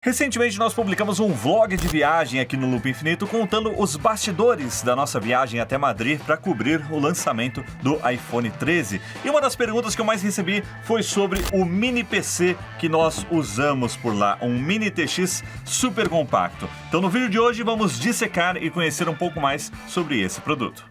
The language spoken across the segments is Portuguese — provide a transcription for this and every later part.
Recentemente nós publicamos um vlog de viagem aqui no Loop Infinito contando os bastidores da nossa viagem até Madrid para cobrir o lançamento do iPhone 13. E uma das perguntas que eu mais recebi foi sobre o mini PC que nós usamos por lá, um Mini TX super compacto. Então no vídeo de hoje vamos dissecar e conhecer um pouco mais sobre esse produto.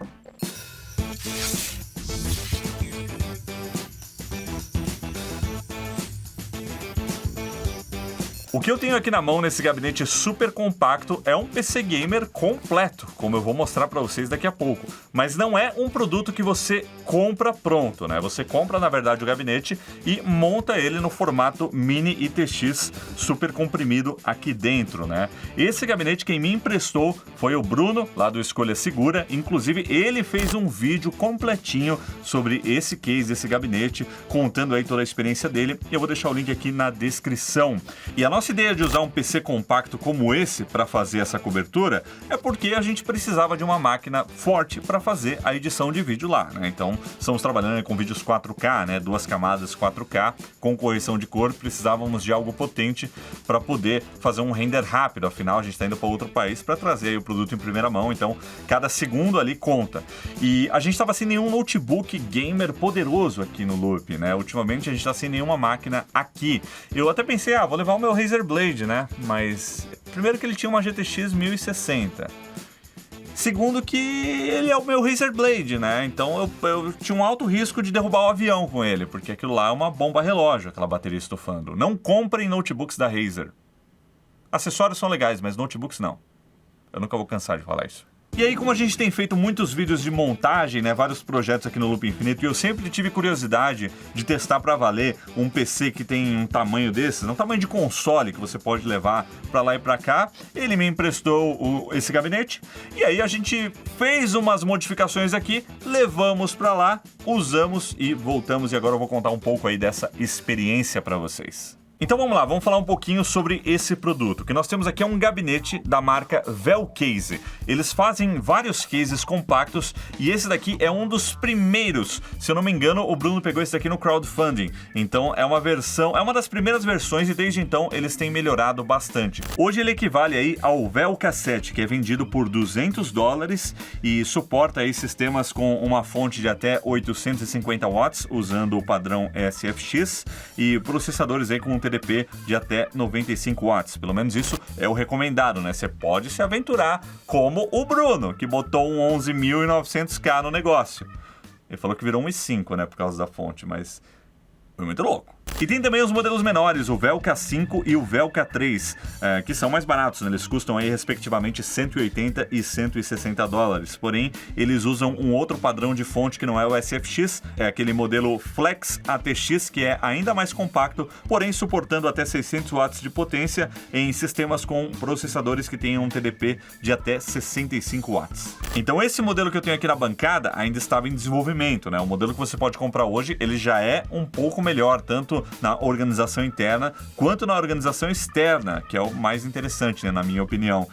O que eu tenho aqui na mão nesse gabinete super compacto é um PC gamer completo, como eu vou mostrar para vocês daqui a pouco. Mas não é um produto que você compra pronto, né? Você compra, na verdade, o gabinete e monta ele no formato Mini ITX super comprimido aqui dentro, né? Esse gabinete quem me emprestou foi o Bruno, lá do Escolha Segura. Inclusive, ele fez um vídeo completinho sobre esse case, esse gabinete, contando aí toda a experiência dele. E eu vou deixar o link aqui na descrição. E a nossa ideia de usar um PC compacto como esse para fazer essa cobertura é porque a gente precisava de uma máquina forte para fazer a edição de vídeo lá, né? Então, estamos trabalhando com vídeos 4K, né? 2 camadas 4K com correção de cor, precisávamos de algo potente para poder fazer um render rápido. Afinal, a gente está indo para outro país para trazer aí o produto em primeira mão, então cada segundo ali conta. E a gente estava sem nenhum notebook gamer poderoso aqui no Loop, né? Ultimamente a gente está sem nenhuma máquina aqui. Eu até pensei, vou levar o meu Razer Blade, né? Mas primeiro que ele tinha uma GTX 1060. Segundo que ele é o meu Razer Blade, né? Então eu tinha um alto risco de derrubar o avião com ele, porque aquilo lá é uma bomba relógio, aquela bateria estufando. Não comprem notebooks da Razer. Acessórios são legais, mas notebooks não. Eu nunca vou cansar de falar isso. E aí, como a gente tem feito muitos vídeos de montagem, né, vários projetos aqui no Loop Infinito, e eu sempre tive curiosidade de testar para valer um PC que tem um tamanho desses, um tamanho de console que você pode levar para lá e para cá. Ele me emprestou esse gabinete, e aí a gente fez umas modificações aqui, levamos para lá, usamos e voltamos, e agora eu vou contar um pouco aí dessa experiência para vocês. Então vamos lá, vamos falar um pouquinho sobre esse produto. O que nós temos aqui é um gabinete da marca Velcase. Eles fazem vários cases compactos e esse daqui é um dos primeiros. Se eu não me engano, o Bruno pegou esse daqui no crowdfunding. Então é uma das primeiras versões e desde então eles têm melhorado bastante. Hoje ele equivale aí ao Velcassette, que é vendido por $200 e suporta aí sistemas com uma fonte de até 850 watts, usando o padrão SFX e processadores aí com um TDP de até 95 watts. Pelo menos isso é o recomendado, né? Você pode se aventurar como o Bruno, que botou um 11.900K no negócio. Ele falou que virou 1.5, né? Por causa da fonte, mas foi muito louco. E tem também os modelos menores, o Velca 5 e o Velca 3, que são mais baratos, né? Eles custam aí respectivamente $180 e $160. Porém, eles usam um outro padrão de fonte que não é o SFX, é aquele modelo Flex ATX, que é ainda mais compacto, porém suportando até 600 watts de potência em sistemas com processadores que tenham um TDP de até 65 watts. Então esse modelo que eu tenho aqui na bancada ainda estava em desenvolvimento, né? O modelo que você pode comprar hoje, ele já é um pouco melhor, tanto na organização interna quanto na organização externa, que é o mais interessante, né, na minha opinião,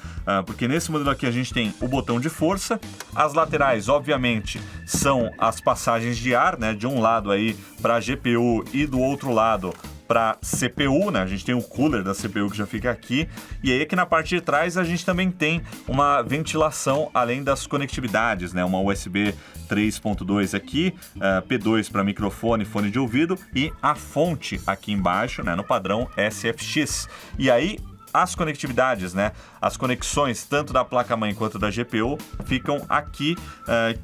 porque nesse modelo aqui a gente tem o botão de força, as laterais obviamente são as passagens de ar, né, de um lado aí para GPU e do outro lado para CPU, né? A gente tem o cooler da CPU que já fica aqui. E aí aqui na parte de trás a gente também tem uma ventilação além das conectividades, né? Uma USB 3.2 aqui, P2 para microfone, fone de ouvido e a fonte aqui embaixo, né? No padrão SFX. E aí as conectividades, né? As conexões tanto da placa-mãe quanto da GPU ficam aqui,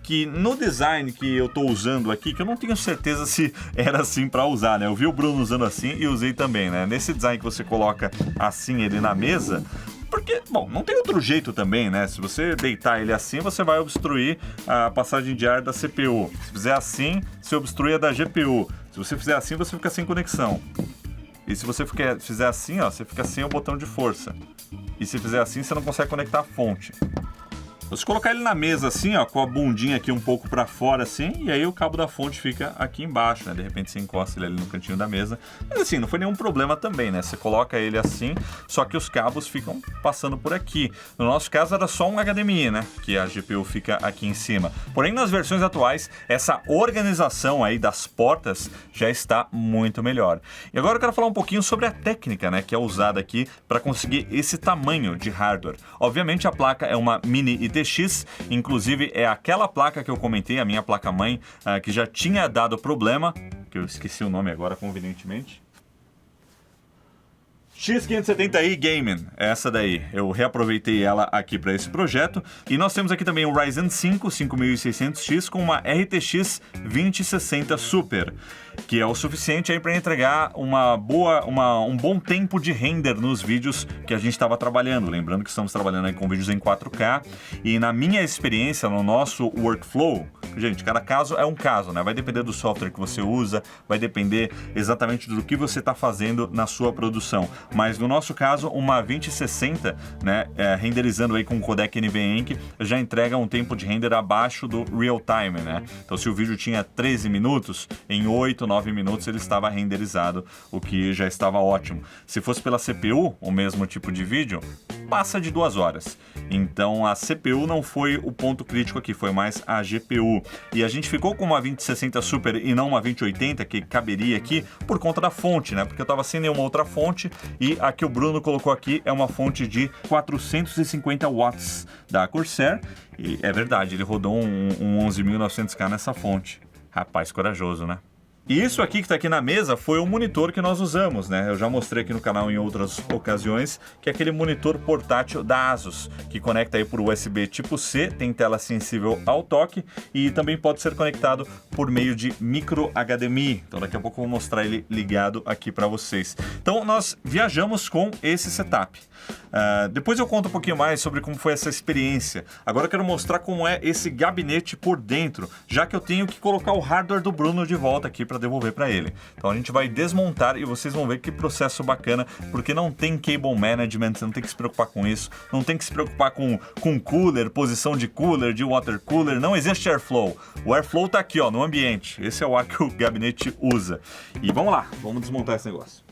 que no design que eu estou usando aqui, que eu não tenho certeza se era assim para usar, né? Eu vi o Bruno usando assim e usei também, né? Nesse design que você coloca assim ele na mesa, porque, bom, não tem outro jeito também, né? Se você deitar ele assim, você vai obstruir a passagem de ar da CPU. Se fizer assim, você obstrui a da GPU. Se você fizer assim, você fica sem conexão. E se você fizer assim, ó, você fica sem o botão de força. E se fizer assim, você não consegue conectar a fonte. Você colocar ele na mesa assim, ó, com a bundinha aqui um pouco para fora assim, e aí o cabo da fonte fica aqui embaixo, né? De repente você encosta ele ali no cantinho da mesa. Mas assim, não foi nenhum problema também, né? Você coloca ele assim, só que os cabos ficam passando por aqui. No nosso caso era só um HDMI, né? Que a GPU fica aqui em cima. Porém, nas versões atuais, essa organização aí das portas já está muito melhor. E agora eu quero falar um pouquinho sobre a técnica, né? Que é usada aqui para conseguir esse tamanho de hardware. Obviamente a placa é uma Mini ITX, inclusive é aquela placa que eu comentei, a minha placa-mãe, que já tinha dado problema, que eu esqueci o nome agora convenientemente. X570i Gaming, essa daí, eu reaproveitei ela aqui para esse projeto. E nós temos aqui também o Ryzen 5 5600X com uma RTX 2060 Super, que é o suficiente aí para entregar um bom tempo de render nos vídeos que a gente estava trabalhando. Lembrando que estamos trabalhando aí com vídeos em 4K, e na minha experiência, no nosso workflow, gente, cada caso é um caso, né? Vai depender do software que você usa, vai depender exatamente do que você está fazendo na sua produção. Mas no nosso caso, uma 2060, né, renderizando aí com o codec NVENC, já entrega um tempo de render abaixo do real time, né? Então se o vídeo tinha 13 minutos, em 8, 9 minutos ele estava renderizado, o que já estava ótimo. Se fosse pela CPU, o mesmo tipo de vídeo, passa de 2 horas. Então a CPU não foi o ponto crítico aqui, foi mais a GPU. E a gente ficou com uma 2060 Super e não uma 2080, que caberia aqui, por conta da fonte, né? Porque eu estava sem nenhuma outra fonte, e a que o Bruno colocou aqui é uma fonte de 450 watts da Corsair. E é verdade, ele rodou um 11.900K nessa fonte. Rapaz, corajoso, né? E isso aqui que está aqui na mesa foi o monitor que nós usamos, né? Eu já mostrei aqui no canal em outras ocasiões, que é aquele monitor portátil da Asus, que conecta aí por USB tipo C, tem tela sensível ao toque e também pode ser conectado por meio de micro HDMI. Então daqui a pouco eu vou mostrar ele ligado aqui para vocês. Então nós viajamos com esse setup. Depois eu conto um pouquinho mais sobre como foi essa experiência. Agora eu quero mostrar como é esse gabinete por dentro, já que eu tenho que colocar o hardware do Bruno de volta aqui para devolver para ele. Então a gente vai desmontar e vocês vão ver que processo bacana, porque não tem cable management, você não tem que se preocupar com isso, não tem que se preocupar com cooler, posição de cooler, de water cooler, não existe airflow. O airflow tá aqui, ó, no ambiente. Esse é o ar que o gabinete usa. E vamos lá, vamos desmontar esse negócio.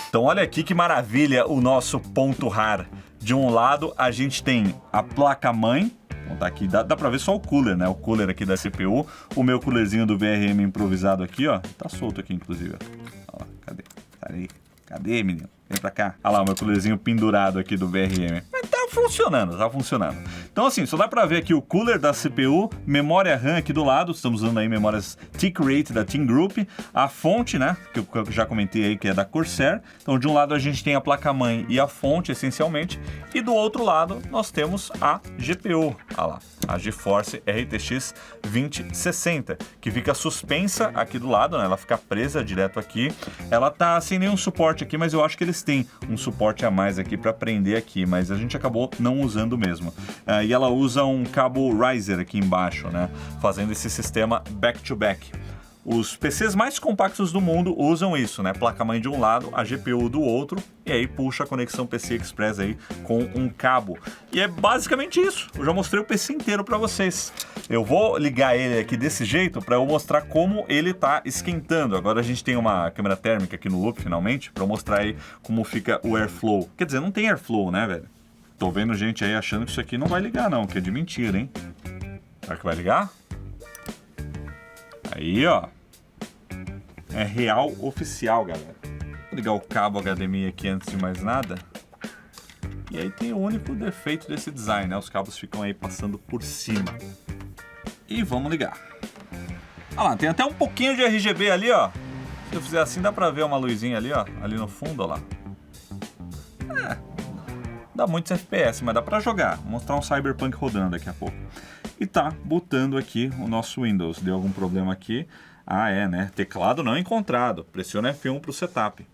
Então olha aqui que maravilha o nosso ponto RAR. De um lado a gente tem a placa-mãe, tá aqui, dá pra ver só o cooler, né? O cooler aqui da CPU, o meu coolerzinho do VRM improvisado aqui, ó, tá solto aqui inclusive, ó. Ó, cadê? Tá aí. Cadê, menino? Vem pra cá. Olha lá o meu coolerzinho pendurado aqui do VRM. Mas tá funcionando, tá funcionando. Então assim, só dá pra ver aqui o cooler da CPU, memória RAM aqui do lado, estamos usando aí memórias T-Crate da Team Group, a fonte, né, que eu já comentei aí, que é da Corsair. Então de um lado a gente tem a placa-mãe e a fonte, essencialmente, e do outro lado nós temos a GPU, olha lá, a GeForce RTX 2060, que fica suspensa aqui do lado, né, ela fica presa direto aqui. Ela tá sem nenhum suporte aqui, mas eu acho que eles têm um suporte a mais aqui para prender aqui, mas a gente acabou não usando mesmo. E ela usa um cabo riser aqui embaixo, né, fazendo esse sistema back-to-back. Os PCs mais compactos do mundo usam isso, né? Placa-mãe de um lado, a GPU do outro, e aí puxa a conexão PC Express aí com um cabo. E é basicamente isso. Eu já mostrei o PC inteiro para vocês. Eu vou ligar ele aqui desse jeito para eu mostrar como ele tá esquentando. Agora a gente tem uma câmera térmica aqui no loop, finalmente, para eu mostrar aí como fica o airflow. Quer dizer, não tem airflow, né, velho? Tô vendo gente aí achando que isso aqui não vai ligar não, que é de mentira, hein? Será que vai ligar? Aí, ó. É real oficial, galera. Vou ligar o cabo HDMI aqui antes de mais nada. E aí tem o único defeito desse design, né? Os cabos ficam aí passando por cima. E vamos ligar. Olha lá, tem até um pouquinho de RGB ali, ó. Se eu fizer assim, dá pra ver uma luzinha ali, ó. Ali no fundo, ó lá. Dá muitos FPS, mas dá pra jogar. Vou mostrar um Cyberpunk rodando daqui a pouco. E tá botando aqui o nosso Windows. Deu algum problema aqui. Ah, é, né? Teclado não encontrado. Pressiona F1 pro setup.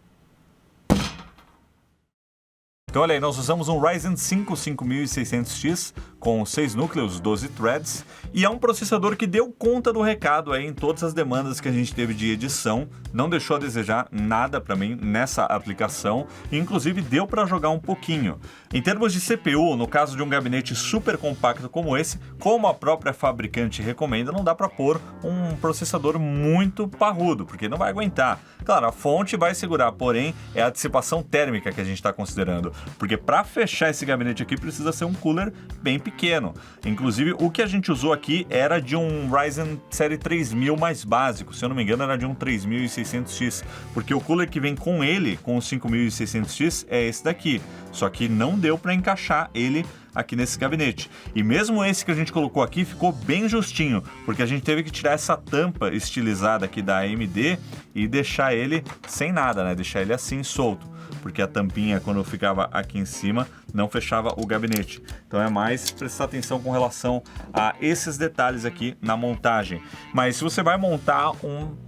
Então olha aí, nós usamos um Ryzen 5 5600X com 6 núcleos, 12 threads, e é um processador que deu conta do recado aí em todas as demandas que a gente teve de edição, não deixou a desejar nada para mim nessa aplicação, e inclusive deu para jogar um pouquinho. Em termos de CPU, no caso de um gabinete super compacto como esse, como a própria fabricante recomenda, não dá para pôr um processador muito parrudo, porque não vai aguentar. Claro, a fonte vai segurar, porém é a dissipação térmica que a gente está considerando, porque para fechar esse gabinete aqui precisa ser um cooler bem pequeno. Inclusive, o que a gente usou aqui era de um Ryzen série 3000 mais básico, se eu não me engano era de um 3600X, porque o cooler que vem com ele, com o 5600X, é esse daqui, só que não deu para encaixar ele aqui nesse gabinete. E mesmo esse que a gente colocou aqui ficou bem justinho, porque a gente teve que tirar essa tampa estilizada aqui da AMD e deixar ele sem nada, né? Deixar ele assim solto, porque a tampinha, quando ficava aqui em cima, não fechava o gabinete. Então é mais prestar atenção com relação a esses detalhes aqui na montagem. Mas se você vai montar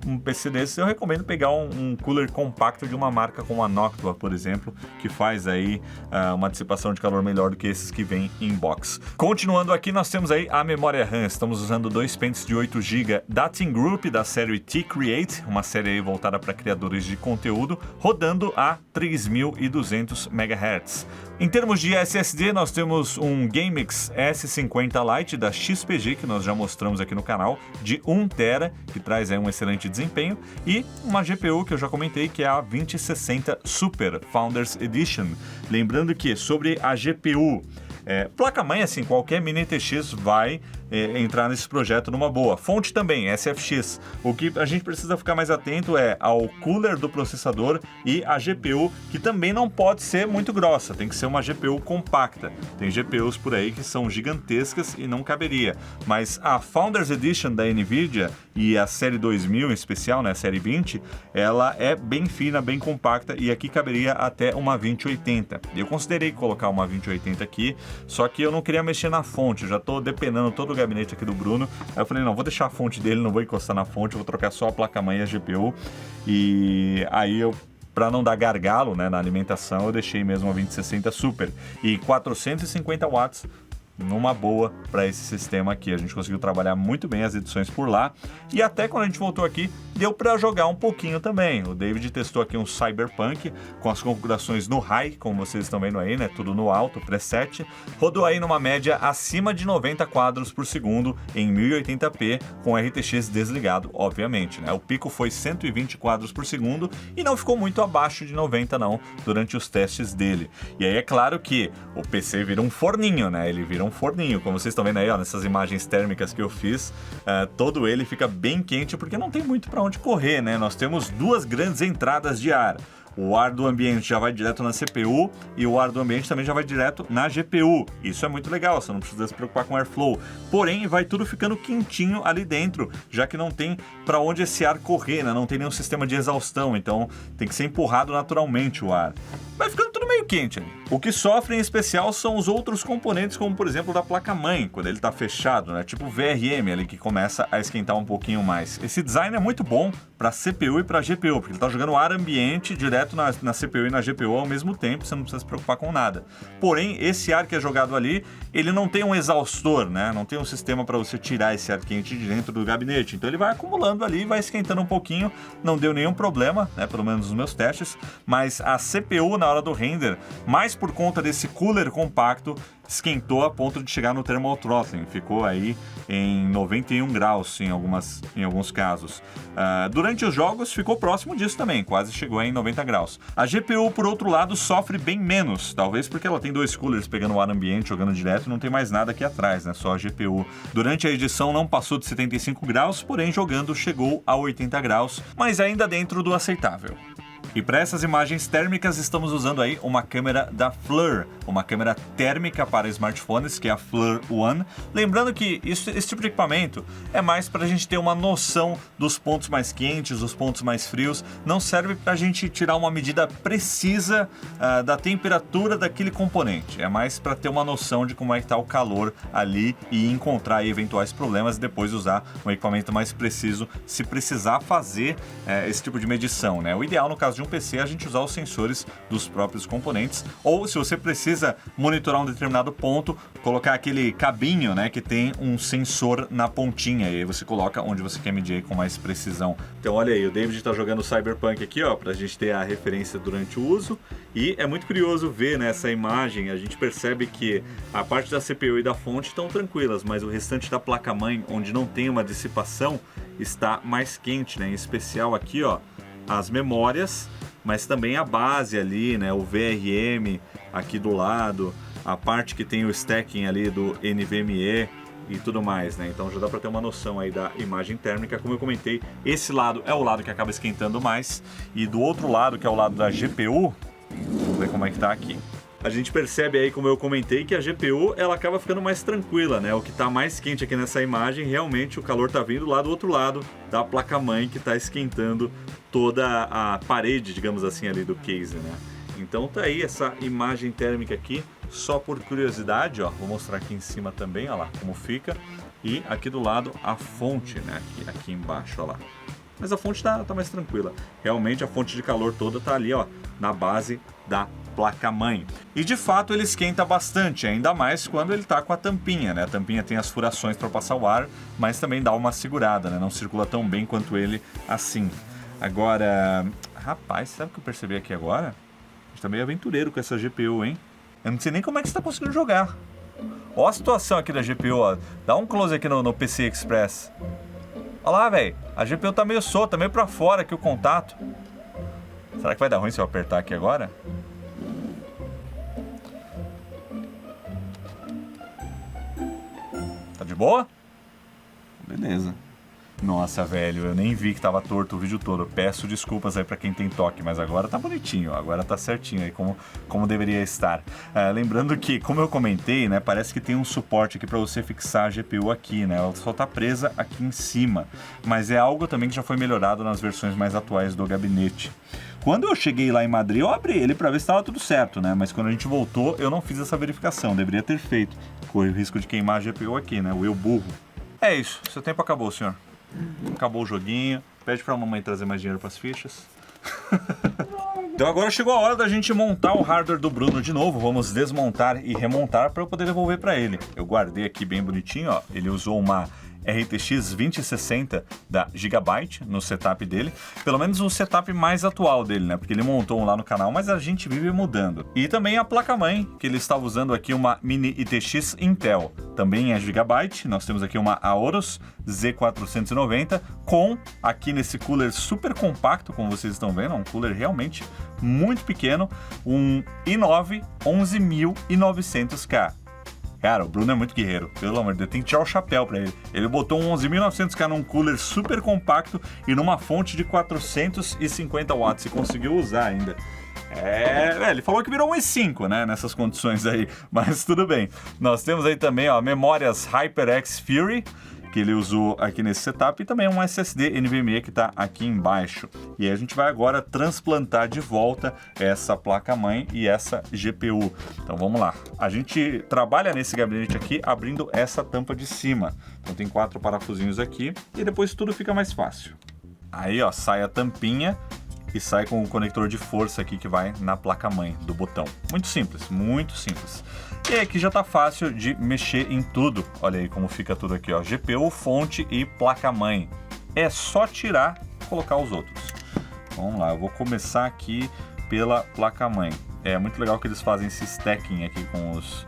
um PC desse, eu recomendo pegar um cooler compacto de uma marca como a Noctua, por exemplo, que faz aí uma dissipação de calor melhor do que esses que vêm em box. Continuando aqui, nós temos aí a memória RAM. Estamos usando 2 pentes de 8 GB da Team Group, da série T-Create, uma série aí voltada para criadores de conteúdo, rodando a 3200 MHz. Em termos de SSD, nós temos um GameX S50 Lite da XPG, que nós já mostramos aqui no canal, de 1 TB, que traz aí um excelente desempenho, e uma GPU que eu já comentei, que é a 2060 Super Founders Edition. Lembrando que sobre a GPU, placa-mãe, assim, qualquer mini TX vai entrar nesse projeto numa boa. Fonte também, SFX. O que a gente precisa ficar mais atento é ao cooler do processador e a GPU, que também não pode ser muito grossa, tem que ser uma GPU compacta. Tem GPUs por aí que são gigantescas e não caberia. Mas a Founders Edition da NVIDIA e a série 2000 em especial, né, a série 20, ela é bem fina, bem compacta, e aqui caberia até uma 2080. Eu considerei colocar uma 2080 aqui, só que eu não queria mexer na fonte, eu já estou depenando todo o gabinete aqui do Bruno. Aí eu falei, não, vou deixar a fonte dele, não vou encostar na fonte, vou trocar só a placa-mãe e a GPU. E aí eu, para não dar gargalo, né, na alimentação, eu deixei mesmo a 2060 Super. E 450 watts numa boa para esse sistema aqui. A gente conseguiu trabalhar muito bem as edições por lá, e até quando a gente voltou aqui deu para jogar um pouquinho também. O David testou aqui um Cyberpunk com as configurações no High, como vocês estão vendo aí, né? Tudo no alto, preset. Rodou aí numa média acima de 90 quadros por segundo em 1080p com RTX desligado, obviamente, né? O pico foi 120 quadros por segundo e não ficou muito abaixo de 90 não durante os testes dele. E aí é claro que o PC vira um forninho, né? Ele vira um forninho, como vocês estão vendo aí, ó, nessas imagens térmicas que eu fiz, todo ele fica bem quente porque não tem muito para onde correr, né? Nós temos duas grandes entradas de ar. O ar do ambiente já vai direto na CPU e o ar do ambiente também já vai direto na GPU. Isso é muito legal, você não precisa se preocupar com airflow. Porém, vai tudo ficando quentinho ali dentro, já que não tem para onde esse ar correr, né? Não tem nenhum sistema de exaustão, então tem que ser empurrado naturalmente o ar. Vai ficando tudo meio quente ali. O que sofre em especial são os outros componentes, como por exemplo da placa-mãe, quando ele está fechado, né? Tipo o VRM ali, que começa a esquentar um pouquinho mais. Esse design é muito bom para CPU e para GPU, porque ele está jogando ar ambiente direto na CPU e na GPU ao mesmo tempo, você não precisa se preocupar com nada. Porém, esse ar que é jogado ali, ele não tem um exaustor, né? Não tem um sistema para você tirar esse ar quente de dentro do gabinete. Então ele vai acumulando ali, vai esquentando um pouquinho, não deu nenhum problema, né? Pelo menos nos meus testes, mas a CPU na hora do render, mais por conta desse cooler compacto, esquentou a ponto de chegar no thermal throttling, ficou aí em 91 graus em alguns casos. Durante os jogos ficou próximo disso também, quase chegou aí em 90 graus. A GPU, por outro lado, sofre bem menos, talvez porque ela tem dois coolers pegando o ar ambiente, jogando direto, não tem mais nada aqui atrás, né? Só a GPU. Durante a edição não passou de 75 graus, porém jogando chegou a 80 graus, mas ainda dentro do aceitável. E para essas imagens térmicas estamos usando aí uma câmera da FLIR, uma câmera térmica para smartphones, que é a FLIR One. Lembrando que esse tipo de equipamento é mais para a gente ter uma noção dos pontos mais quentes, dos pontos mais frios. Não serve para a gente tirar uma medida precisa da temperatura daquele componente. É mais para ter uma noção de como é que está o calor ali e encontrar aí eventuais problemas e depois usar um equipamento mais preciso se precisar fazer esse tipo de medição, né? O ideal no caso de de um PC a gente usar os sensores dos próprios componentes, ou se você precisa monitorar um determinado ponto, colocar aquele cabinho, né, que tem um sensor na pontinha, e aí você coloca onde você quer medir com mais precisão. Então olha aí, o David está jogando Cyberpunk aqui, ó, pra gente ter a referência durante o uso, e é muito curioso ver nessa imagem, a gente percebe que a parte da CPU e da fonte estão tranquilas, mas o restante da placa-mãe, onde não tem uma dissipação, está mais quente, né? Em especial aqui, ó, as memórias, mas também a base ali, né? O VRM aqui do lado, a parte que tem o stacking ali do NVMe e tudo mais, né? Então já dá para ter uma noção aí da imagem térmica. Como eu comentei, esse lado é o lado que acaba esquentando mais, e do outro lado, que é o lado da GPU, vamos ver como é que tá aqui. A gente percebe aí, como eu comentei, que a GPU ela acaba ficando mais tranquila, né? O que está mais quente aqui nessa imagem, realmente o calor está vindo lá do outro lado da placa-mãe, que está esquentando toda a parede, digamos assim, ali do case, né? Então tá aí essa imagem térmica aqui, só por curiosidade, ó. Vou mostrar aqui em cima também, ó lá, como fica. E aqui do lado a fonte, né? Aqui embaixo, ó lá. Mas a fonte tá mais tranquila. Realmente a fonte de calor toda tá ali, ó, na base da placa-mãe. E de fato ele esquenta bastante, ainda mais quando ele tá com a tampinha, né? A tampinha tem as furações para passar o ar, mas também dá uma segurada, né? Não circula tão bem quanto ele assim. Agora, rapaz, sabe o que eu percebi aqui agora? A gente tá meio aventureiro com essa GPU, hein? Eu não sei nem como é que você tá conseguindo jogar. Ó a situação aqui da GPU, ó. Dá um close aqui no PC Express. Olha lá, velho. A GPU tá meio solta, meio pra fora aqui o contato. Será que vai dar ruim se eu apertar aqui agora? Tá de boa? Beleza. Nossa, velho, eu nem vi que tava torto o vídeo todo. Peço desculpas aí pra quem tem toque, mas agora tá bonitinho, agora tá certinho aí, como deveria estar. Lembrando que, como eu comentei, né, parece que tem um suporte aqui pra você fixar a GPU aqui, né, ela só tá presa aqui em cima, mas é algo também que já foi melhorado nas versões mais atuais do gabinete. Quando eu cheguei lá em Madrid, eu abri ele pra ver se tava tudo certo, né, mas quando a gente voltou, eu não fiz essa verificação, deveria ter feito. Corre o risco de queimar a GPU aqui, né, o eu burro. É isso, seu tempo acabou, senhor. Acabou o joguinho. Pede pra mamãe trazer mais dinheiro pras fichas. Então agora chegou a hora da gente montar o hardware do Bruno de novo. Vamos desmontar e remontar para eu poder devolver para ele. Eu guardei aqui bem bonitinho, ó. Ele usou uma RTX 2060 da Gigabyte no setup dele, pelo menos o setup mais atual dele, né? Porque ele montou um lá no canal, mas a gente vive mudando. E também a placa-mãe, que ele estava usando aqui, uma Mini ITX Intel, também é Gigabyte. Nós temos aqui uma Aorus Z490 com, aqui nesse cooler super compacto, como vocês estão vendo, um cooler realmente muito pequeno, um i9 11900K. Cara, o Bruno é muito guerreiro, pelo amor de Deus, tem que tirar o chapéu pra ele. Ele botou um 11.900K num cooler super compacto e numa fonte de 450 watts e conseguiu usar ainda. Ele falou que virou um i5, né, nessas condições aí, mas tudo bem. Nós temos aí também, ó, memórias HyperX Fury, que ele usou aqui nesse setup, e também um SSD NVMe que está aqui embaixo. E aí a gente vai agora transplantar de volta essa placa-mãe e essa GPU. Então vamos lá. A gente trabalha nesse gabinete aqui abrindo essa tampa de cima. Então tem 4 parafusinhos aqui e depois tudo fica mais fácil. Aí, ó, sai a tampinha e sai com o conector de força aqui que vai na placa-mãe do botão. Muito simples, muito simples. E aqui já tá fácil de mexer em tudo. Olha aí como fica tudo aqui, ó. GPU, fonte e placa-mãe. É só tirar e colocar os outros. Vamos lá, eu vou começar aqui pela placa-mãe. É muito legal que eles fazem esse stacking aqui com os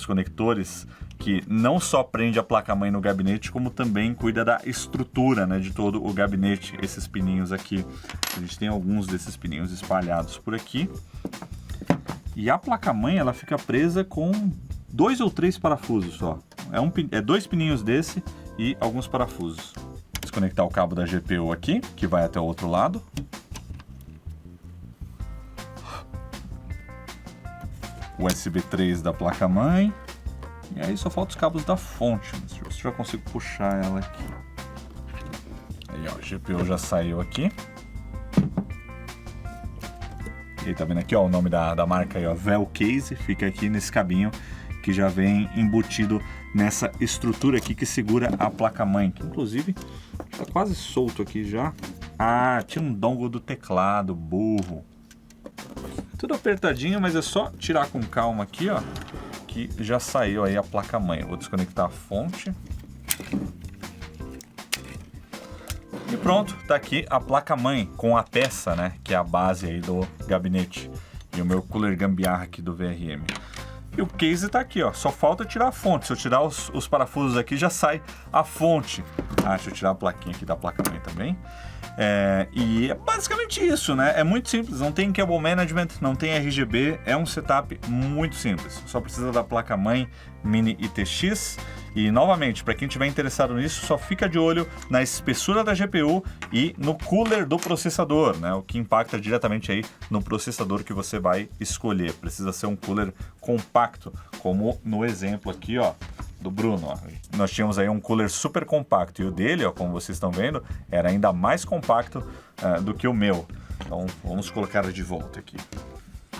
conectores, que não só prende a placa-mãe no gabinete, como também cuida da estrutura, né, de todo o gabinete. Esses pininhos aqui, a gente tem alguns desses pininhos espalhados por aqui. E a placa-mãe, ela fica presa com 2 ou 3 parafusos só. É 2 pininhos desse e alguns parafusos. Desconectar o cabo da GPU aqui, que vai até o outro lado. USB 3 da placa-mãe. E aí só falta os cabos da fonte. Deixa eu ver se eu já consigo puxar ela aqui. Aí, ó, a GPU já saiu aqui. E aí, tá vendo aqui, ó, o nome da marca aí, ó, Velcase, fica aqui nesse cabinho que já vem embutido nessa estrutura aqui que segura a placa-mãe, que inclusive tá quase solto aqui já. Ah, tinha um dongle do teclado, burro. Tudo apertadinho, mas é só tirar com calma aqui, ó, que já saiu aí a placa-mãe. Eu vou desconectar a fonte. E pronto, tá aqui a placa-mãe com a peça, né, que é a base aí do gabinete. E o meu cooler gambiarra aqui do VRM. E o case tá aqui, ó, só falta tirar a fonte. Se eu tirar os parafusos aqui, já sai a fonte. Ah, deixa eu tirar a plaquinha aqui da placa-mãe também. E é basicamente isso, né? É muito simples, não tem cable management, não tem RGB, é um setup muito simples. Só precisa da placa-mãe Mini ITX. E novamente, para quem estiver interessado nisso, só fica de olho na espessura da GPU e no cooler do processador, né? O que impacta diretamente aí no processador que você vai escolher. Precisa ser um cooler compacto, como no exemplo aqui, ó, do Bruno, ó. Nós tínhamos aí um cooler super compacto e o dele, ó, como vocês estão vendo, era ainda mais compacto do que o meu. Então vamos colocar de volta aqui.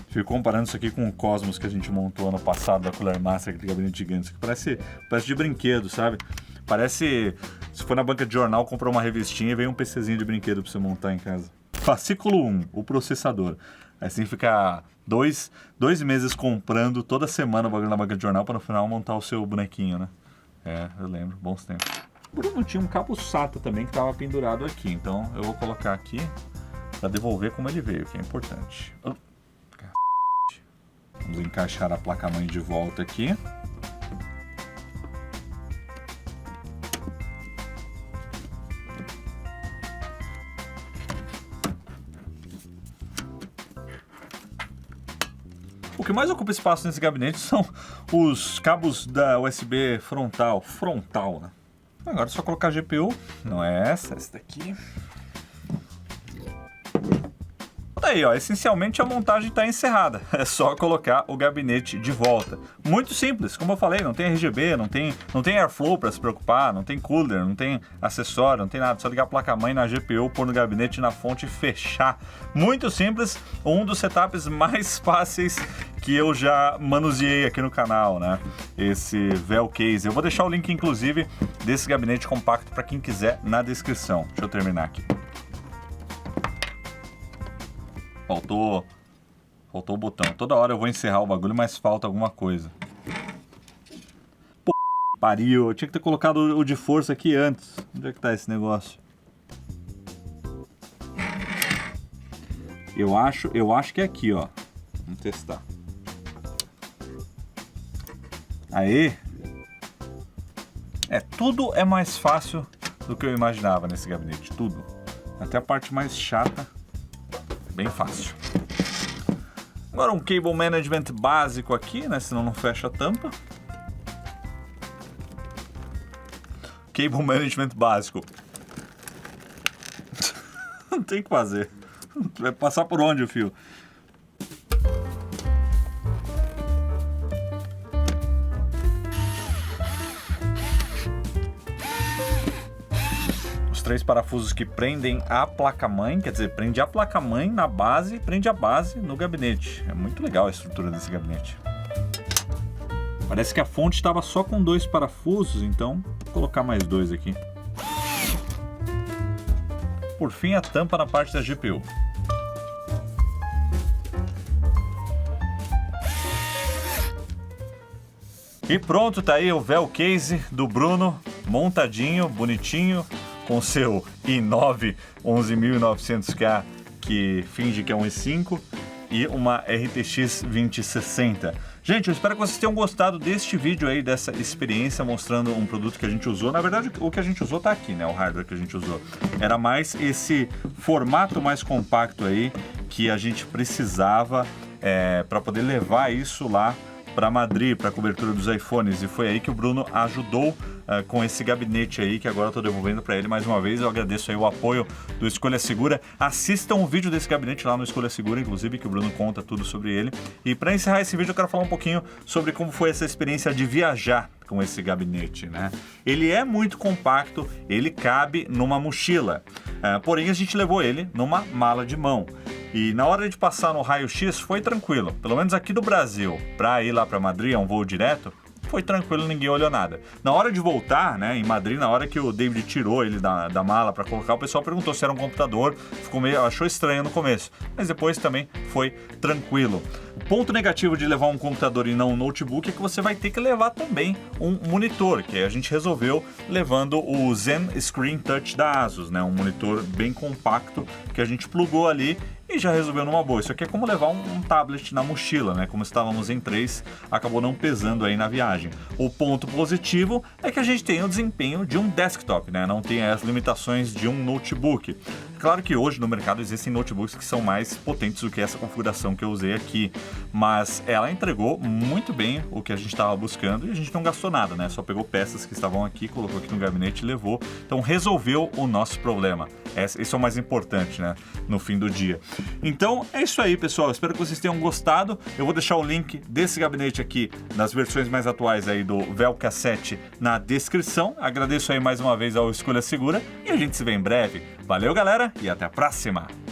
Fico comparando isso aqui com o Cosmos que a gente montou ano passado da Cooler Master, aquele gabinete gigante. Isso aqui parece de brinquedo, sabe? Parece, se for na banca de jornal, comprou uma revistinha e vem um PCzinho de brinquedo pra você montar em casa. Fascículo 1, o processador. Aí você tem que ficar dois meses comprando toda semana o bagulho na banca de jornal para no final montar o seu bonequinho, né? É, eu lembro, bons tempos. O Bruno tinha um cabo SATA também que estava pendurado aqui, então eu vou colocar aqui para devolver como ele veio, que é importante. Vamos encaixar a placa-mãe de volta aqui. O que mais ocupa espaço nesse gabinete são os cabos da USB frontal, né? Agora é só colocar a GPU, não é essa daqui. Aí, ó, essencialmente a montagem está encerrada. É só colocar o gabinete de volta. Muito simples, como eu falei, não tem RGB, não tem airflow para se preocupar, não tem cooler, não tem acessório, não tem nada. Só ligar a placa-mãe na GPU, pôr no gabinete, na fonte e fechar. Muito simples, um dos setups mais fáceis que eu já manuseei aqui no canal, né? Esse Vel Case. Eu vou deixar o link, inclusive, desse gabinete compacto para quem quiser na descrição. Deixa eu terminar aqui. Faltou o botão. Toda hora eu vou encerrar o bagulho, mas falta alguma coisa. Pô, pariu. Eu tinha que ter colocado o de força aqui antes. Onde é que tá esse negócio? Eu acho que é aqui, ó. Vamos testar. Aí. Tudo é mais fácil do que eu imaginava nesse gabinete. Tudo. Até a parte mais chata. Bem fácil. Agora um cable management básico aqui, né? Senão não fecha a tampa. Cable management básico. Não tem o que fazer. Vai passar por onde o fio? Três parafusos que prendem a placa-mãe, quer dizer, prende a placa-mãe na base e prende a base no gabinete. É muito legal a estrutura desse gabinete. Parece que a fonte estava só com 2 parafusos, então vou colocar mais 2 aqui. Por fim, a tampa na parte da GPU. E pronto, tá aí o Vel Case do Bruno, montadinho, bonitinho, com seu i9 11900K que finge que é um i5 e uma RTX 2060. Gente, eu espero que vocês tenham gostado deste vídeo aí, dessa experiência mostrando um produto que a gente usou. Na verdade, o que a gente usou tá aqui, né? O hardware que a gente usou. Era mais esse formato mais compacto aí que a gente precisava para poder levar isso lá para Madrid, para a cobertura dos iPhones, e foi aí que o Bruno ajudou com esse gabinete aí, que agora eu tô devolvendo para ele mais uma vez. Eu agradeço aí o apoio do Escolha Segura. Assistam o vídeo desse gabinete lá no Escolha Segura, inclusive, que o Bruno conta tudo sobre ele. E para encerrar esse vídeo, eu quero falar um pouquinho sobre como foi essa experiência de viajar com esse gabinete, né? Ele é muito compacto, ele cabe numa mochila, porém a gente levou ele numa mala de mão. E na hora de passar no raio-x foi tranquilo, pelo menos aqui do Brasil, para ir lá para Madrid, é um voo direto, foi tranquilo, ninguém olhou nada. Na hora de voltar, né, em Madrid, na hora que o David tirou ele da mala para colocar, o pessoal perguntou se era um computador, achou estranho no começo, mas depois também foi tranquilo. O ponto negativo de levar um computador e não um notebook é que você vai ter que levar também um monitor, que a gente resolveu levando o Zen Screen Touch da Asus, né, um monitor bem compacto que a gente plugou ali e já resolveu numa boa. Isso aqui é como levar um tablet na mochila, né? Como estávamos em 3, acabou não pesando aí na viagem. O ponto positivo é que a gente tem o desempenho de um desktop, né? Não tem as limitações de um notebook. Claro que hoje no mercado existem notebooks que são mais potentes do que essa configuração que eu usei aqui, mas ela entregou muito bem o que a gente estava buscando e a gente não gastou nada, né? Só pegou peças que estavam aqui, colocou aqui no gabinete e levou. Então resolveu o nosso problema. Esse é o mais importante, né? No fim do dia. Então é isso aí, pessoal. Espero que vocês tenham gostado. Eu vou deixar o link desse gabinete aqui nas versões mais atuais aí do Velka 7 na descrição. Agradeço aí mais uma vez ao Escolha Segura e a gente se vê em breve. Valeu, galera, e até a próxima!